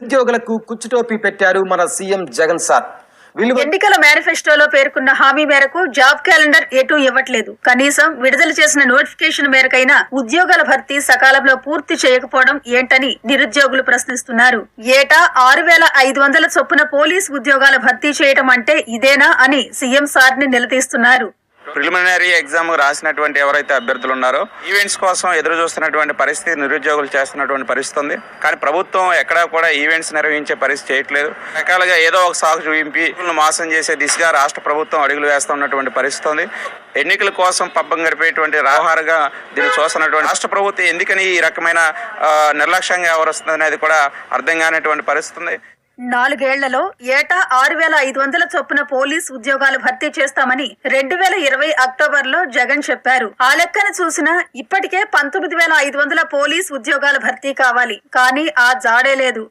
ఉద్యోగులకు కుచ్చుటోపీ పెట్టారు మన సీఎం జగన్ సార్. ఎన్నికల మేనిఫెస్టోలో పేర్కొన్న హామీ మేరకు జాబ్ క్యాలెండర్ ఎటూ ఇవ్వట్లేదు. కనీసం విడుదల చేసిన నోటిఫికేషన్ మేరకైనా ఉద్యోగాల భర్తీ సకాలంలో పూర్తి చేయకపోవడం ఏంటని నిరుద్యోగులు ప్రశ్నిస్తున్నారు. ఏటా 6,500 చొప్పున పోలీస్ ఉద్యోగాల భర్తీ చేయడం అంటే ఇదేనా అని సీఎం సార్ ని నిలదీస్తున్నారు. ప్రిలిమినరీ ఎగ్జామ్ రాసినటువంటి ఎవరైతే అభ్యర్థులు ఉన్నారో ఈవెంట్స్ కోసం ఎదురు చూస్తున్నటువంటి పరిస్థితి నిరుద్యోగులు చేస్తున్నటువంటి పరిస్థితి ఉంది. కానీ ప్రభుత్వం ఎక్కడా కూడా ఈవెంట్స్ నిర్వహించే పరిస్థితి చేయట్లేదు. రకాలుగా ఏదో ఒక సాగు చూపించి మోసం చేసే దిశగా రాష్ట్ర ప్రభుత్వం అడుగులు వేస్తున్నటువంటి పరిస్థితి ఉంది. ఎన్నికల కోసం పబ్బం గడిపేటువంటి వ్యవహారంగా దీన్ని చూస్తున్నటువంటి రాష్ట్ర ప్రభుత్వం ఎందుకని ఈ రకమైన నిర్లక్ష్యంగా వ్యవహరిస్తుంది అనేది కూడా అర్థం కానటువంటి పరిస్థితి ఉంది. 4 ఏళ్లలో ఏటా 6,500 చొప్పున పోలీస్ ఉద్యోగాలు భర్తీ చేస్తామని 2020 అక్టోబర్లో జగన్ చెప్పారు. ఆ లెక్కన చూసినా ఇప్పటికే 19,500 పోలీస్ ఉద్యోగాల భర్తీ కావాలి. కానీ ఆ జాడే లేదు.